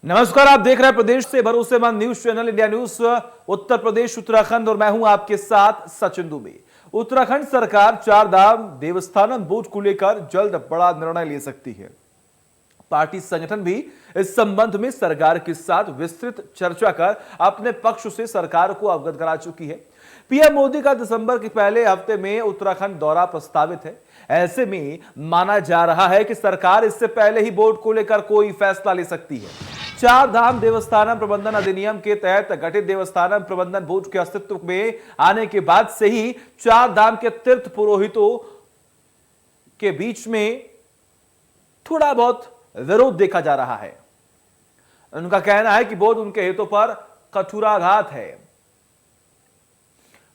नमस्कार, आप देख रहे हैं प्रदेश से भरोसेमंद news channel India news Uttar Pradesh Uttarakhand और मैं हूं आपके साथ सचिन दुबे। उत्तराखंड सरकार चार धाम देवस्थानम बोर्ड को लेकर जल्द बड़ा निर्णय ले सकती है। पार्टी संगठन भी इस संबंध में सरकार के साथ विस्तृत चर्चा कर अपने पक्ष से सरकार को अवगत करा चुकी है। पीएम मोदी का दिसंबर के पहले हफ्ते में उत्तराखंड दौरा प्रस्तावित है। ऐसे में माना जा रहा है कि सरकार इससे पहले ही बोर्ड को लेकर कोई फैसला ले सकती है। चार धाम देवस्थानम प्रबंधन अधिनियम के तहत गठित देवस्थानम प्रबंधन बोर्ड के अस्तित्व में आने के बाद से ही चार धाम के तीर्थ पुरोहितों के बीच में थोड़ा बहुत विरोध देखा जा रहा है। उनका कहना है कि बोर्ड उनके हितों पर कठोराघात है।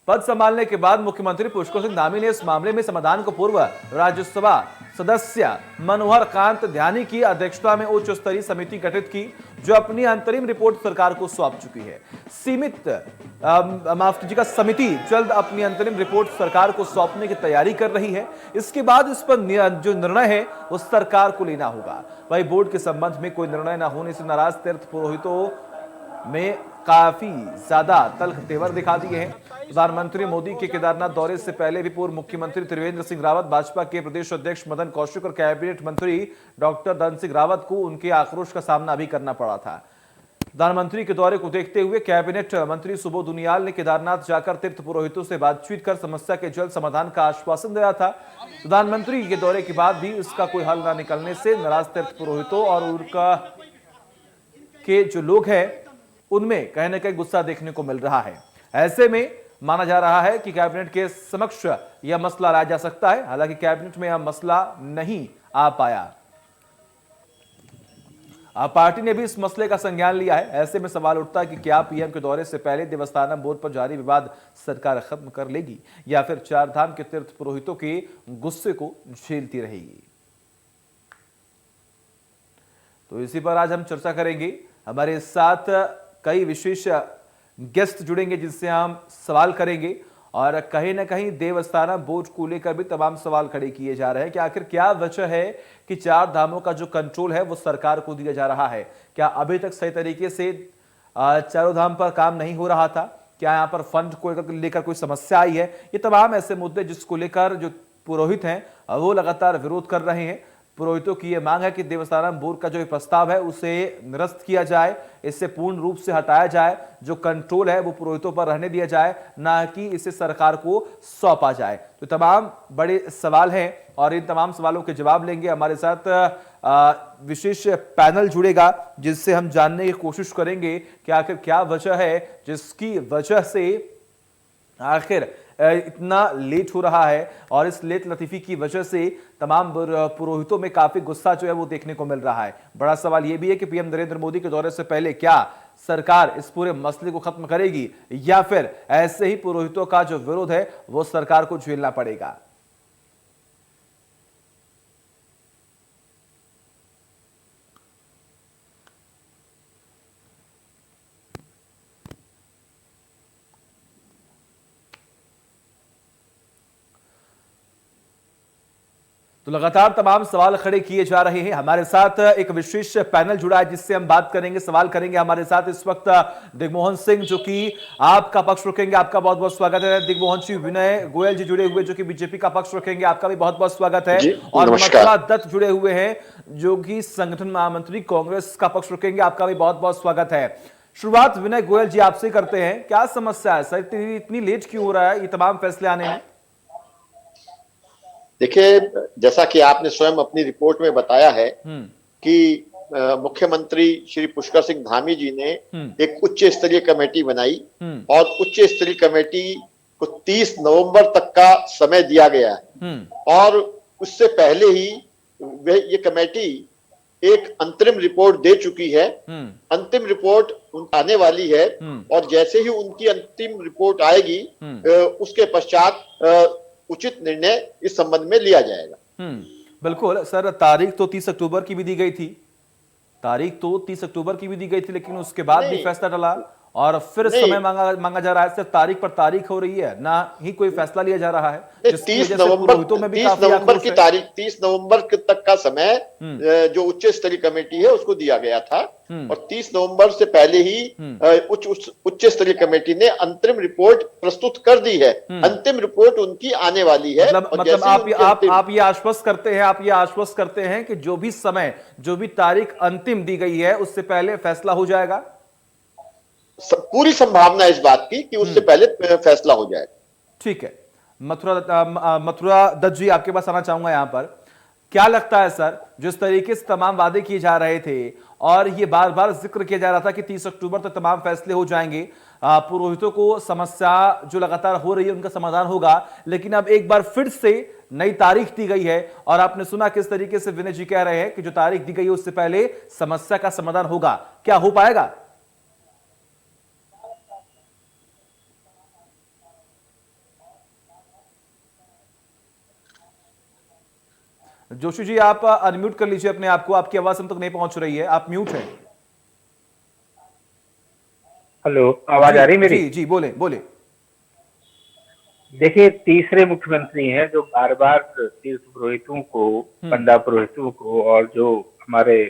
पद संभालने के बाद मुख्यमंत्री पुष्कर सिंह धामी ने इस मामले में समाधान को पूर्व राज्यसभा सदस्य मनोहर कांत ध्यानी की अध्यक्षता में उच्च स्तरीय समिति गठित की, जो अपनी अंतरिम रिपोर्ट सरकार को सौंप चुकी है। समिति जल्द अपनी अंतरिम रिपोर्ट सरकार को सौंपने की तैयारी कर रही है। इसके बाद इस पर जो निर्णय है वो सरकार को लेना होगा। वही बोर्ड के संबंध में कोई निर्णय न होने से नाराज तीर्थ पुरोहितों में काफी ज्यादा तल्ख तेवर दिखा दिए हैं। प्रधानमंत्री मोदी के केदारनाथ दौरे से पहले भी पूर्व मुख्यमंत्री त्रिवेंद्र सिंह रावत, भाजपा के प्रदेश अध्यक्ष मदन कौशिक और कैबिनेट मंत्री डॉक्टर धन सिंह रावत को उनके आक्रोश का सामना भी करना पड़ा था। प्रधानमंत्री के दौरे को देखते हुए कैबिनेट मंत्री सुबोध उनियाल ने केदारनाथ जाकर तीर्थ पुरोहितों से बातचीत कर समस्या के जल्द समाधान का आश्वासन दिया था। प्रधानमंत्री के दौरे के बाद भी इसका कोई हल न निकलने से नाराज तीर्थ पुरोहितों और उनका के जो लोग हैं उनमें कहीं न कहीं गुस्सा देखने को मिल रहा है। ऐसे में माना जा रहा है कि कैबिनेट के समक्ष यह मसला लाया जा सकता है। हालांकि कैबिनेट में यह मसला नहीं आ पाया। अब पार्टी ने भी इस मसले का संज्ञान लिया है। ऐसे में सवाल उठता है कि क्या पीएम के दौरे से पहले देवस्थानम बोर्ड पर जारी विवाद सरकार खत्म कर लेगी या फिर चार धाम के तीर्थ पुरोहितों के गुस्से को झेलती रहेगी। तो इसी पर आज हम चर्चा करेंगे। हमारे साथ कई विशेष गेस्ट जुड़ेंगे जिनसे हम सवाल करेंगे और कहीं ना कहीं देवस्थानम बोर्ड को लेकर भी तमाम सवाल खड़े किए जा रहे हैं कि आखिर क्या वजह है कि चार धामों का जो कंट्रोल है वो सरकार को दिया जा रहा है। क्या अभी तक सही तरीके से चारों धाम पर काम नहीं हो रहा था? क्या यहाँ पर फंड को लेकर कोई समस्या आई है? ये तमाम ऐसे मुद्दे जिसको लेकर जो पुरोहित हैं वो लगातार विरोध कर रहे हैं। पुरोहितों की यह मांग है कि देवस्थानम बोर्ड का जो प्रस्ताव है उसे निरस्त किया जाए, इससे पूर्ण रूप से हटाया जाए, जो कंट्रोल है वो पुरोहितों पर रहने दिया जाए, ना कि इसे सरकार को सौंपा जाए। तो तमाम बड़े सवाल हैं और इन तमाम सवालों के जवाब लेंगे। हमारे साथ विशेष पैनल जुड़ेगा जिससे हम जानने की कोशिश करेंगे कि आखिर क्या वजह है जिसकी वजह से आखिर इतना लेट हो रहा है और इस लेट लतीफी की वजह से तमाम पुरोहितों में काफी गुस्सा जो है वो देखने को मिल रहा है। बड़ा सवाल यह भी है कि पीएम नरेंद्र मोदी के दौरे से पहले क्या सरकार इस पूरे मसले को खत्म करेगी या फिर ऐसे ही पुरोहितों का जो विरोध है वो सरकार को झेलना पड़ेगा। तो लगातार तमाम सवाल खड़े किए जा रहे हैं। हमारे साथ एक विशेष पैनल जुड़ा है जिससे हम बात करेंगे, सवाल करेंगे। हमारे साथ इस वक्त दिग्मोहन सिंह जो कि आपका पक्ष रखेंगे, आपका बहुत बहुत स्वागत है। दिग्मोहन जी, विनय गोयल जी जुड़े हुए जो कि बीजेपी का पक्ष रखेंगे, आपका भी बहुत बहुत स्वागत है। और मथुरा दत्त जुड़े हुए हैं जो कि संगठन महामंत्री कांग्रेस का पक्ष रखेंगे, आपका भी बहुत बहुत स्वागत है। शुरुआत विनय गोयल जी आपसे करते हैं। क्या समस्या है सर, इतनी लेट क्यों हो रहा है ये तमाम फैसले आने में? देखिए, जैसा कि आपने स्वयं अपनी रिपोर्ट में बताया है कि मुख्यमंत्री श्री पुष्कर सिंह धामी जी ने एक उच्च स्तरीय कमेटी बनाई और उच्च स्तरीय कमेटी को 30 नवंबर तक का समय दिया गया है और उससे पहले ही ये कमेटी एक अंतरिम रिपोर्ट दे चुकी है। अंतिम रिपोर्ट आने वाली है और जैसे ही उनकी अंतिम रिपोर्ट आएगी उसके पश्चात उचित निर्णय इस संबंध में लिया जाएगा। बिल्कुल सर, तारीख तो 30 अक्टूबर की भी दी गई थी, लेकिन उसके बाद भी फैसला टला और फिर नहीं। समय मांगा जा रहा है, सिर्फ तारीख पर तारीख हो रही है, ना ही कोई फैसला लिया जा रहा है, जिसकी 30 वजह से नवंबर पुरोहितों में भी 30 काफी नवंबर आक्रोश की है। तारीख 30 नवंबर तक का समय जो उच्च स्तरीय कमेटी है उसको दिया गया था, और 30 नवंबर से पहले ही उच्च स्तरीय कमेटी ने अंतरिम रिपोर्ट प्रस्तुत कर दी है। अंतिम रिपोर्ट उनकी आने वाली है, और मतलब जैसे ही उनकी आप ये आश्वस्त करते हैं, आप ये आश्वस्त करते हैं कि जो भी समय, जो भी तारीख अंतिम दी गई है उससे पहले फैसला हो जाएगा। पूरी संभावना है इस बात की कि उससे पहले फैसला हो जाएगा। ठीक है, मथुरा दत्त जी, आपके पास आना चाहूंगा यहां पर। क्या लगता है सर, जिस तरीके से तमाम वादे किए जा रहे थे और ये बार बार जिक्र किया जा रहा था कि 30 अक्टूबर तक तमाम फैसले हो जाएंगे, पुरोहितों को समस्या जो लगातार हो रही है उनका समाधान होगा, लेकिन अब एक बार फिर से नई तारीख दी गई है और आपने सुना किस तरीके से विनय जी कह रहे हैं कि जो तारीख दी गई है उससे पहले समस्या का समाधान होगा। क्या हो पाएगा? जोशी जी, आप अनम्यूट कर लीजिए अपने आप को, आपकी आवाज हम तक नहीं पहुंच रही है, आप म्यूट हैं। हेलो, आवाज आ रही मेरी? जी जी, बोले बोले। देखिए, तीसरे मुख्यमंत्री हैं जो बार बार तीर्थ पुरोहितों को, पंडा पुरोहितों को, और जो हमारे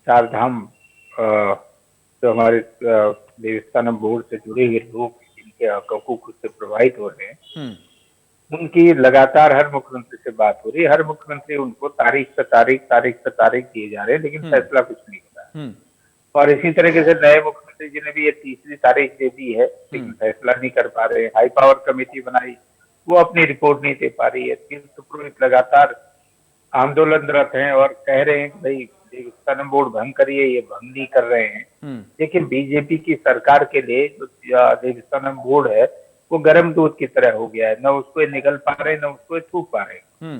चार धाम जो हमारे देवस्थानम बोर्ड से जुड़े हुए लोग जिनके हकूक से प्रभावित हो रहे हैं, उनकी लगातार हर मुख्यमंत्री से बात हो रही है। हर मुख्यमंत्री उनको तारीख पे तारीख दिए जा रहे हैं, लेकिन फैसला कुछ नहीं हो रहा है। और इसी तरीके से नए मुख्यमंत्री जी ने भी ये तीसरी तारीख दे दी है, लेकिन फैसला नहीं कर पा रहे। हाई पावर कमेटी बनाई, वो अपनी रिपोर्ट नहीं दे पा रही है। तीर्थ पुरोहित लगातार आंदोलनरत हैं और कह रहे हैं कि भाई देवस्थानम बोर्ड भंग करिए, ये भंग नहीं कर रहे हैं। लेकिन बीजेपी की सरकार के लिए जो देवस्थानम बोर्ड है वो गर्म दूध की तरह हो गया है, न उसको निकल पा रहे, न उसको छू पा रहे।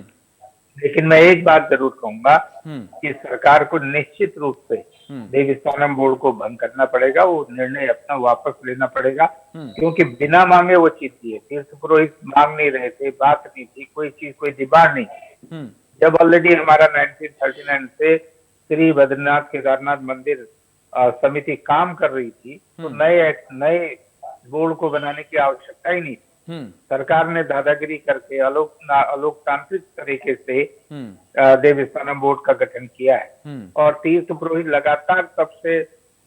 लेकिन मैं एक बात जरूर कहूंगा कि सरकार को निश्चित रूप से देवस्थानम बोर्ड को भंग करना पड़ेगा, वो निर्णय अपना वापस लेना पड़ेगा, क्योंकि बिना मांगे वो चीज दी है। तीर्थ पुरोहित मांग नहीं रहे थे, बात नहीं थी, कोई चीज, कोई डिमांड नहीं थी। जब ऑलरेडी हमारा 1939 से श्री बद्रीनाथ केदारनाथ मंदिर समिति काम कर रही थी, तो नए बोर्ड को बनाने की आवश्यकता ही नहीं थी। सरकार ने दादागिरी करके अलोकतांत्रिक तरीके से देवस्थानम बोर्ड का गठन किया है, और तीर्थ पुरोहित लगातार तब से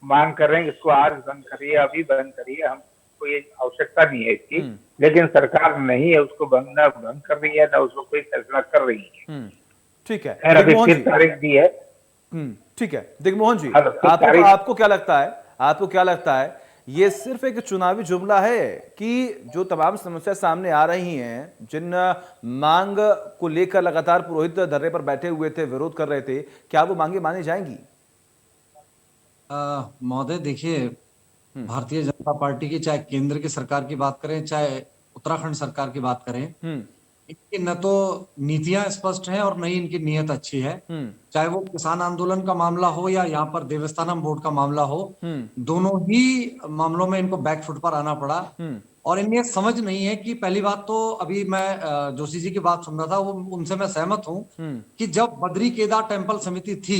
मांग कर रहे हैं इसको आज बंद करिए, अभी बंद करिए, हमको ये आवश्यकता नहीं है इसकी। लेकिन सरकार नहीं है उसको भंग कर रही है, ना उसको कोई फैसला कर रही है। ठीक है, अभी फिर तारीख दी है। ठीक है, दिग्मोहन जी, आपको क्या लगता है, आपको क्या लगता है, ये सिर्फ एक चुनावी जुमला है कि जो तमाम समस्या सामने आ रही हैं, जिन मांग को लेकर लगातार पुरोहित धरने पर बैठे हुए थे, विरोध कर रहे थे, क्या वो मांगे मानी जाएंगी? महोदय, देखिए, भारतीय जनता पार्टी की चाहे केंद्र की सरकार की बात करें, चाहे उत्तराखंड सरकार की बात करें, इनकी न तो नीतियां स्पष्ट हैं और न ही इनकी नीयत अच्छी है। चाहे वो किसान आंदोलन का मामला हो या यहाँ पर देवस्थानम बोर्ड का मामला हो, दोनों ही मामलों में इनको बैकफुट पर आना पड़ा। और इन्हें समझ नहीं है कि पहली बात तो, अभी मैं जोशी जी की बात सुन रहा था, वो उनसे मैं सहमत हूं कि जब बद्री केदार टेम्पल समिति थी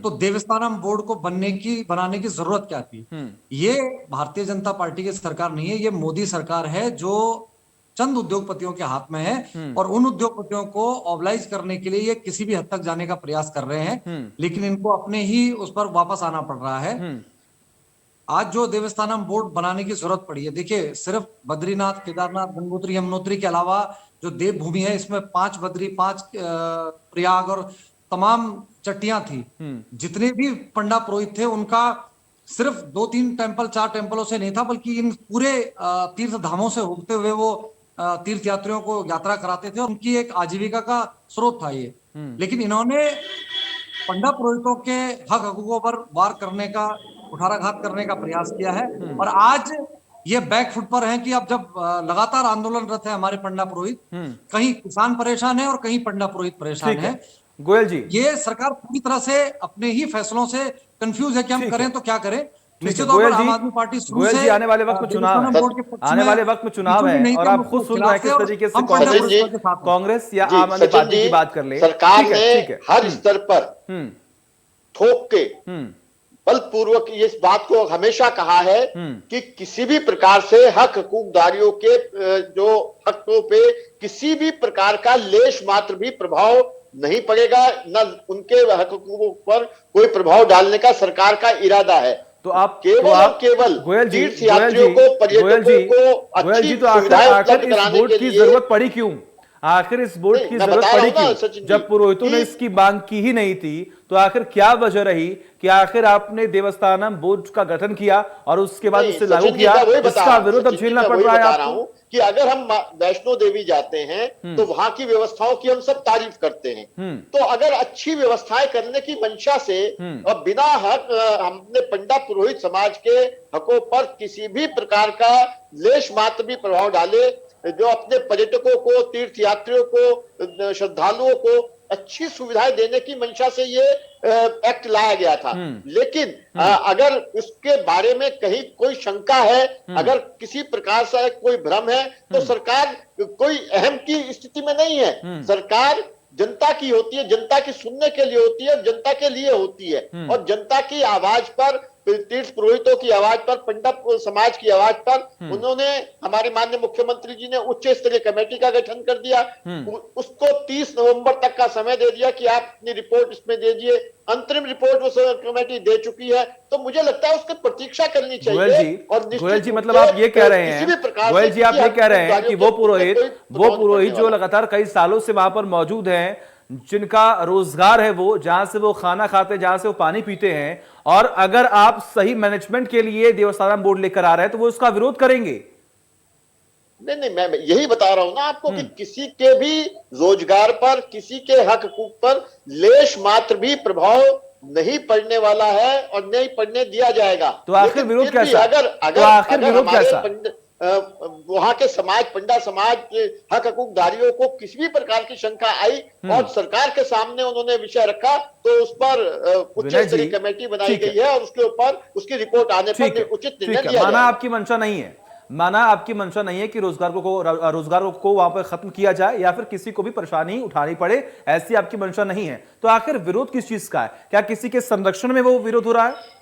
तो देवस्थानम बोर्ड को बनाने की जरूरत क्या थी? ये भारतीय जनता पार्टी की सरकार नहीं है, ये मोदी सरकार है जो चंद उद्योगपतियों के हाथ में है, और उन उद्योगपतियों को ऑबलाइज करने के लिए ये किसी भी हद तक जाने का प्रयास कर रहे हैं, लेकिन इनको अपने ही उस पर वापस आना पड़ रहा है। आज जो देवस्थानम बोर्ड बनाने की जरूरत पड़ी है, देखिए, सिर्फ बद्रीनाथ, केदारनाथ, गंगोत्री, यमुनोत्री के अलावा जो देवभूमि है, इसमें 5 बद्री, 5 प्रयाग और तमाम चट्टियां थी। जितने भी पंडा पुरोहित थे उनका सिर्फ 2-3 टेम्पल, 4 टेम्पलों से नहीं था, बल्कि इन पूरे तीर्थ धामों से होते हुए वो तीर्थ यात्रियों को यात्रा कराते थे और उनकी एक आजीविका का स्रोत था ये। लेकिन इन्होंने पंडा पुरोहितों के हक हकूकों पर वार करने का, कुठाराघात करने का प्रयास किया है, और आज ये बैकफुट पर हैं कि अब जब लगातार आंदोलनरत है हमारे पंडा पुरोहित, कहीं किसान परेशान है और कहीं पंडा पुरोहित परेशान है। गोयल जी, ये सरकार पूरी तरह से अपने ही फैसलों से कंफ्यूज है कि हम करें तो क्या करें। निश्चित तौर पर आम आदमी पार्टी शुरू से आने वाले वक्त में चुनाव है और आप खुद सुन रहे हैं किस तरीके से कांग्रेस या आम आदमी पार्टी की बात कर ले। सरकार ने हर स्तर पर थोक के बलपूर्वक इस बात को हमेशा कहा है कि किसी भी प्रकार से हक हकूकदारियों के जो हकों पे किसी भी प्रकार का लेश मात्र भी प्रभाव नहीं पड़ेगा, न उनके हकों पर कोई प्रभाव डालने का सरकार का इरादा है। तो आप केवल गोयल जी, तीर्थयात्रियों को, पर्यटकों को अच्छी सुविधाएं उपलब्ध कराने के लिए जरूरत पड़ी क्यों? आखिर इस बोर्ड की जरूरत पड़ी क्यों? जब पुरोहितों ने इसकी मांग की ही नहीं थी तो आखिर क्या वजह रही कि आखिर आपने देवस्थानम बोर्ड का गठन किया और उसके बाद उसे लागू किया? इसका विरोध अब झेलना पड़ रहा है आपको। कि अगर हम वैष्णो देवी जाते हैं तो वहां की व्यवस्थाओं की हम सब तारीफ करते हैं। तो अगर अच्छी व्यवस्थाएं करने की मंशा से और बिना हक हमने पंडा पुरोहित समाज के हकों पर किसी भी प्रकार का लेश मात्र भी प्रभाव डाले, जो अपने पर्यटकों को, तीर्थयात्रियों को, श्रद्धालुओं को अच्छी सुविधाएं देने की मंशा से ये एक्ट लाया गया था। लेकिन अगर उसके बारे में कहीं कोई शंका है, अगर किसी प्रकार से कोई भ्रम है, तो सरकार कोई अहम की स्थिति में नहीं है। सरकार जनता की होती है, जनता की सुनने के लिए होती है, जनता के लिए होती है। और जनता की आवाज पर, तीर्थ पुरोहितों की आवाज पर, पंडित समाज की आवाज पर उन्होंने, हमारे माननीय मुख्यमंत्री जी ने उच्च स्तरीय कमेटी का गठन कर दिया। उसको 30 नवंबर तक का समय दे दिया कि आप अपनी रिपोर्ट इसमें दे दीजिए। अंतरिम रिपोर्ट उस कमेटी दे चुकी है, तो मुझे लगता है उसकी प्रतीक्षा करनी चाहिए। गोयल जी, मतलब आप ये कह रहे हैं, गोयल जी आप ये कह रहे हैं कि वो पुरोहित जो लगातार कई सालों से वहां पर मौजूद हैं, जिनका रोजगार है वो, जहां से वो खाना खाते, जहां से वो पानी पीते हैं, और अगर आप सही मैनेजमेंट के लिए देवस्थानम बोर्ड लेकर आ रहे हैं तो वो उसका विरोध करेंगे। नहीं, मैं यही बता रहा हूं ना आपको कि किसी के भी रोजगार पर, किसी के हक हकूक पर लेश मात्र भी प्रभाव नहीं पड़ने वाला है और नहीं पड़ने दिया जाएगा। तो आखिर विरोध कैसा? अगर वहां के समाज, पंडा समाज के हक हकूकदारियों को किसी भी प्रकार की शंका आई और सरकार के सामने उन्होंने विषय रखा, तो उस पर उच्च स्तरीय कमेटी बनाई गई है और उसके ऊपर उसकी रिपोर्ट आने पर उचित निर्णय लिया जाएगा। माना आपकी मंशा नहीं है कि रोजगार को वहां पर खत्म किया जाए या फिर किसी को भी परेशानी उठानी पड़े, ऐसी आपकी मंशा नहीं है, तो आखिर विरोध किस चीज का है? क्या किसी के संरक्षण में वो विरोध हो रहा है?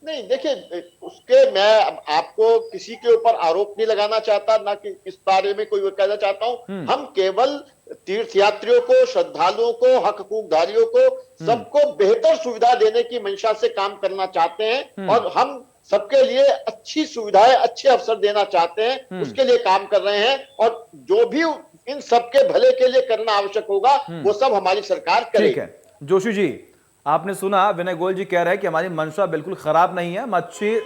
नहीं, देखिए, उसके मैं आपको किसी के ऊपर आरोप नहीं लगाना चाहता, ना कि इस बारे में कोई कहना चाहता हूं। हम केवल तीर्थयात्रियों को, श्रद्धालुओं को, हक हकूकदारियों को, सबको बेहतर सुविधा देने की मंशा से काम करना चाहते हैं और हम सबके लिए अच्छी सुविधाएं, अच्छे अवसर देना चाहते हैं, उसके लिए काम कर रहे हैं। और जो भी इन सबके भले के लिए करना आवश्यक होगा वो सब हमारी सरकार करेगी। ठीक है जोशी जी, आपने सुना विनय गोयल जी कह रहे हैं कि हमारी मंशा बिल्कुल खराब नहीं है, हम अच्छे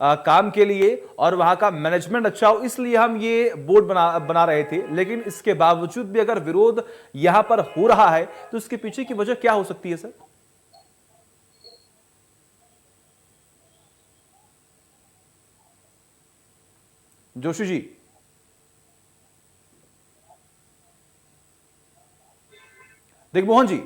काम के लिए और वहां का मैनेजमेंट अच्छा हो इसलिए हम ये बोर्ड बना रहे थे। लेकिन इसके बावजूद भी अगर विरोध यहां पर हो रहा है तो इसके पीछे की वजह क्या हो सकती है सर? जोशी जी, दिग्मोहन जी,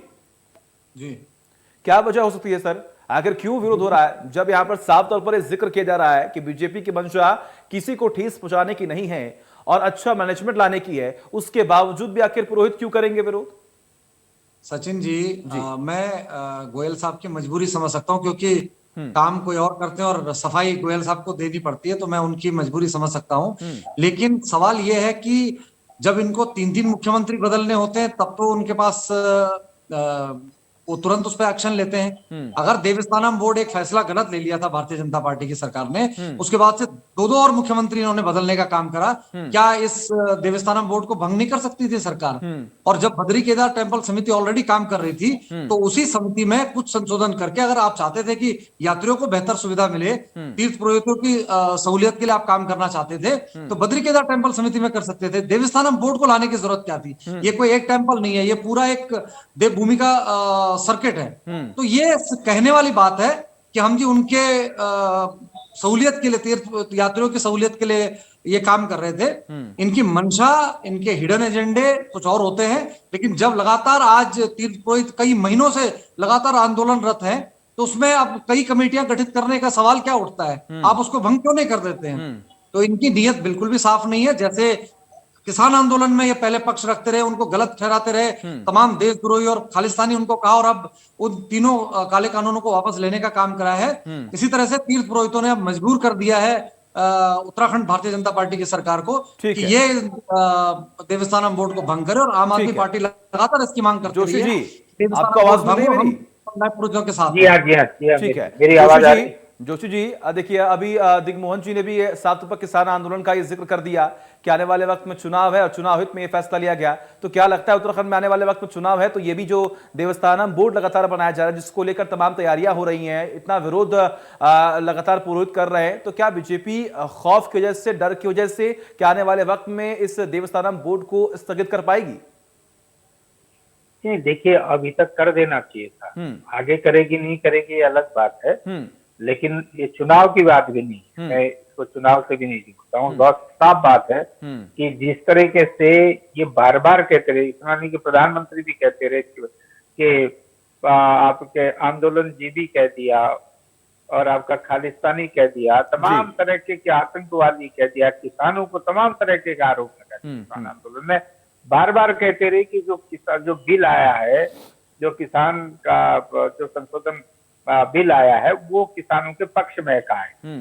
क्या वजह हो सकती है सर? आखिर क्यों विरोध हो रहा है जब यहां पर साफ तौर पर यह जिक्र किया जा रहा है कि बीजेपी की मंशा किसी को ठेस पहुंचाने की नहीं है और अच्छा मैनेजमेंट लाने की है, उसके बावजूद भी आखिर पुरोहित क्यों करेंगे विरोध? सचिन जी, मैं गोयल साहब की मजबूरी समझ सकता हूं, क्योंकि काम कोई और करते हैं और सफाई गोयल साहब को देनी पड़ती है, तो मैं उनकी मजबूरी समझ सकता हूं। लेकिन सवाल यह है कि जब इनको 3 मुख्यमंत्री बदलने होते हैं तब तो उनके पास वो तुरंत उस पर एक्शन लेते हैं। अगर देवस्थानम बोर्ड एक फैसला गलत ले लिया था भारतीय जनता पार्टी की सरकार ने, उसके बाद से 2 और मुख्यमंत्री इन्होंने बदलने का काम करा, क्या इस देवस्थानम बोर्ड को भंग नहीं कर सकती थी सरकार? और जब बद्री केदार टेम्पल समिति ऑलरेडी काम कर रही थी तो उसी समिति में कुछ संशोधन करके, अगर आप चाहते थे कि यात्रियों को बेहतर सुविधा मिले, तीर्थ पुरोहितों की सहूलियत के लिए आप काम करना चाहते थे, तो बद्री केदार टेम्पल समिति में कर सकते थे। देवस्थानम बोर्ड को लाने की जरूरत क्या थी? ये कोई एक टेम्पल नहीं है, ये पूरा एक देवभूमि का सर्किट है। तो ये कहने वाली बात है कि हम जी उनके सहूलियत के लिए, तीर्थ यात्रियों की सहूलियत के लिए ये काम कर रहे थे। इनकी मंशा, इनके हिडन एजेंडे कुछ और होते हैं। लेकिन जब लगातार आज तीर्थ पुरोहित कई महीनों से लगातार आंदोलनरत हैं, तो उसमें अब कई कमेटियां गठित करने का सवाल क्या उठता है? आप उसको भंग क्यों नहीं कर देते हैं? तो इनकी नीयत बिल्कुल भी साफ नहीं है। जैसे किसान आंदोलन में ये पहले पक्ष रखते रहे, उनको गलत ठहराते रहे, तमाम देशद्रोही और खालिस्तानी उनको कहा, और अब उन तीनों काले कानूनों को वापस लेने का काम करा है। इसी तरह से तीर्थ पुरोहितों ने अब मजबूर कर दिया है उत्तराखंड भारतीय जनता पार्टी की सरकार को कि ये देवस्थानम बोर्ड को भंग करे, और आम आदमी पार्टी लगातार इसकी मांग करती रही है। जोशी जी, आपको आवाज मिल रही है मेरी? पुरोहितों के साथ। जी हाँ, जी हाँ, ठीक है मेरी आवाज आ रही? जोशी जी, देखिए अभी दिग्मोहन जी ने भी सात रुपये किसान आंदोलन का ये जिक्र कर दिया कि आने वाले वक्त में चुनाव है और चुनाव हित में ये फैसला लिया गया। तो क्या लगता है उत्तराखंड में आने वाले वक्त में चुनाव है तो ये भी जो देवस्थानम बोर्ड लगातार बनाया जा रहा है, जिसको लेकर तमाम तैयारियां हो रही हैं, इतना विरोध लगातार पुरोहित कर रहे हैं, तो क्या बीजेपी खौफ की वजह से, डर की वजह से क्या आने वाले वक्त में इस देवस्थानम बोर्ड को स्थगित कर पाएगी? देखिए, अभी तक कर देना चाहिए था। आगे करेगी नहीं करेगी ये अलग बात है, लेकिन ये चुनाव की बात भी नहीं है। मैं इसको चुनाव से भी नहीं जोड़ता हूँ। बहुत साफ बात है कि जिस तरीके से ये बार बार कहते रहे, इतना नहीं कि प्रधानमंत्री भी कहते रहे कि आपके आंदोलन जीबी कह दिया और आपका खालिस्तानी कह दिया, तमाम तरह के आतंकवादी कह दिया, किसानों को तमाम तरह के आरोप लगा किसान आंदोलन में। बार बार कहते रहे कि जो बिल आया है, जो किसान का जो संशोधन बिल आया है, वो किसानों के पक्ष में का है।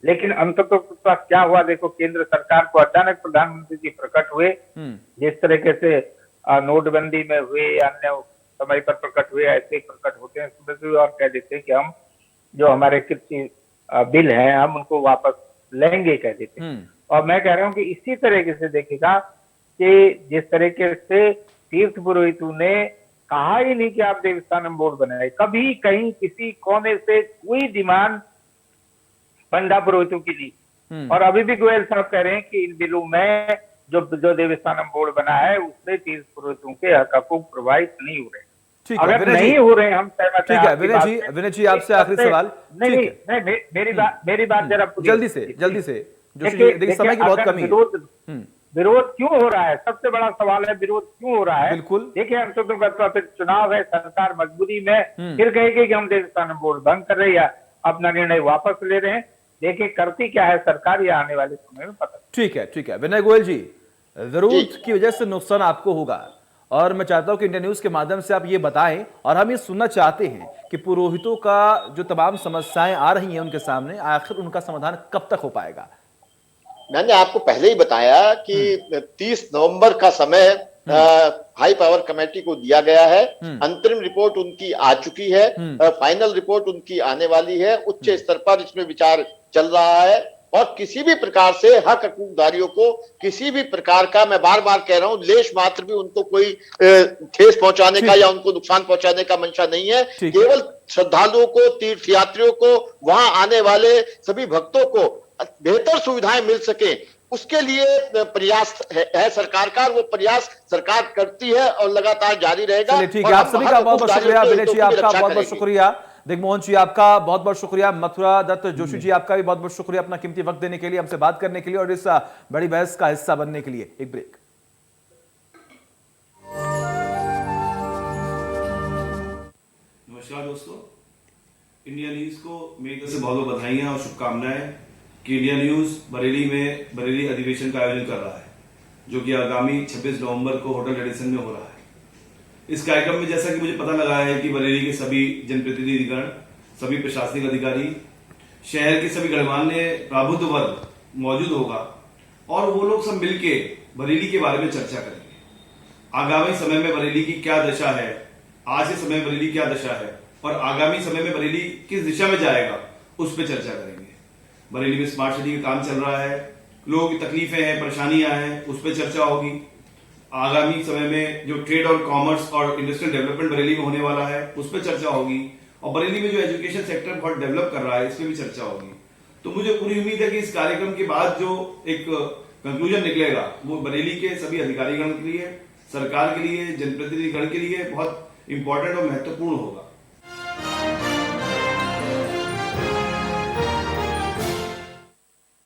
लेकिन अंततः क्या हुआ, देखो, केंद्र सरकार को अचानक प्रधानमंत्री जी प्रकट हुए, जिस तरीके से नोटबंदी में हुए, अन्य समय पर प्रकट हुए, ऐसे प्रकट होते हैं सुबह सुबह और कह देते हैं कि हम जो हमारे कृषि बिल हैं हम उनको वापस लेंगे, कह देते हैं। और मैं कह रहा हूँ कि इसी तरीके से देखेगा कि जिस तरीके से तीर्थ पुरोहितों ने कहा ही नहीं कि आप देवस्थानम बोर्ड बनाए, कभी कहीं किसी कोने से कोई डिमांड पंडा पुरोहितों की दी। और अभी भी गोयल साहब कह रहे हैं कि इन बिलों में जो देवस्थानम बोर्ड बना है उससे तीर्थ पुरोहितों के हक हकूक प्रभावित नहीं हो रहे। अगर नहीं हो रहे, हम सहमत हैं। ठीक है विनय जी, आपसे आखिरी सवाल। नहीं, मेरी बात जरा जल्दी से देखिए, समय की बहुत कमी है। विरोध क्यों हो रहा है? सबसे बड़ा सवाल है, विरोध क्यों हो रहा है? बिल्कुल। देखिए, अंततः फिर चुनाव है, सरकार मजबूरी में फिर कहेगी कि हम देवस्थानम बोर्ड बंद कर रहे हैं या अपना निर्णय वापस ले रहे हैं। देखिए करती क्या है सरकार, या आने वाले समय में पता। ठीक है विनय गोयल जी, विरोध की वजह से नुकसान आपको होगा, और मैं चाहता हूं कि इंडिया न्यूज के माध्यम से आप ये बताएं, और हम ये सुनना चाहते हैं कि पुरोहितों का जो तमाम समस्याएं आ रही हैं उनके सामने, आखिर उनका समाधान कब तक हो पाएगा? मैंने आपको पहले ही बताया कि 30 नवंबर का समय हाई पावर कमेटी को दिया गया है। अंतरिम रिपोर्ट उनकी आ चुकी है, फाइनल रिपोर्ट उनकी आने वाली है। उच्च स्तर पर इसमें विचार चल रहा है, और किसी भी प्रकार से हक हकूकदारियों को किसी भी प्रकार का, मैं बार बार कह रहा हूं, लेश मात्र भी उनको कोई ठेस पहुंचाने का या उनको नुकसान पहुंचाने का मंशा नहीं है। केवल श्रद्धालुओं को, तीर्थयात्रियों को, वहां आने वाले सभी भक्तों को बेहतर सुविधाएं मिल सके, उसके लिए प्रयास है सरकार का। वो प्रयास सरकार करती है और लगातार जारी रहेगा। ठीक है, आप सभी का बहुत बहुत शुक्रिया। विनय जी आपका बहुत बहुत शुक्रिया। दिग्मोहन जी आपका बहुत बहुत शुक्रिया। मथुरा दत्त जोशी जी आपका भी बहुत बहुत शुक्रिया अपना कीमती वक्त देने के लिए, हमसे बात करने के लिए और इस बड़ी बहस का हिस्सा बनने के लिए। एक ब्रेक। नमस्कार दोस्तों, इंडिया न्यूज को मेरी तरफ से बहुत बहुत बधाइयां और शुभकामनाएं कि इंडिया न्यूज बरेली में बरेली अधिवेशन का आयोजन कर रहा है, जो कि आगामी 26 नवंबर को होटल रेडिसन में हो रहा है। इस कार्यक्रम में जैसा कि मुझे पता लगा है कि बरेली के सभी जनप्रतिनिधिगण, सभी प्रशासनिक अधिकारी, शहर के सभी गणमान्य प्रबुद्ध वर्ग मौजूद होगा, और वो लोग सब मिलके बरेली के बारे में चर्चा करेंगे। आगामी समय में बरेली की क्या दशा है, आज के समय में बरेली क्या दशा है, और आगामी समय में बरेली किस दिशा में जाएगा, उस पर चर्चा करेंगे। बरेली में स्मार्ट सिटी का काम चल रहा है, लोगों की तकलीफें हैं, परेशानियां हैं, उस पर चर्चा होगी। आगामी समय में जो ट्रेड और कॉमर्स और इंडस्ट्रियल डेवलपमेंट बरेली में होने वाला है, उस पर चर्चा होगी। और बरेली में जो एजुकेशन सेक्टर बहुत डेवलप कर रहा है, इस पर भी चर्चा होगी। तो मुझे पूरी उम्मीद है कि इस कार्यक्रम के बाद जो एक कंक्लूजन निकलेगा, वो बरेली के सभी अधिकारीगण के लिए, सरकार के लिए, जनप्रतिनिधिगण के लिए बहुत इंपॉर्टेंट और महत्वपूर्ण होगा।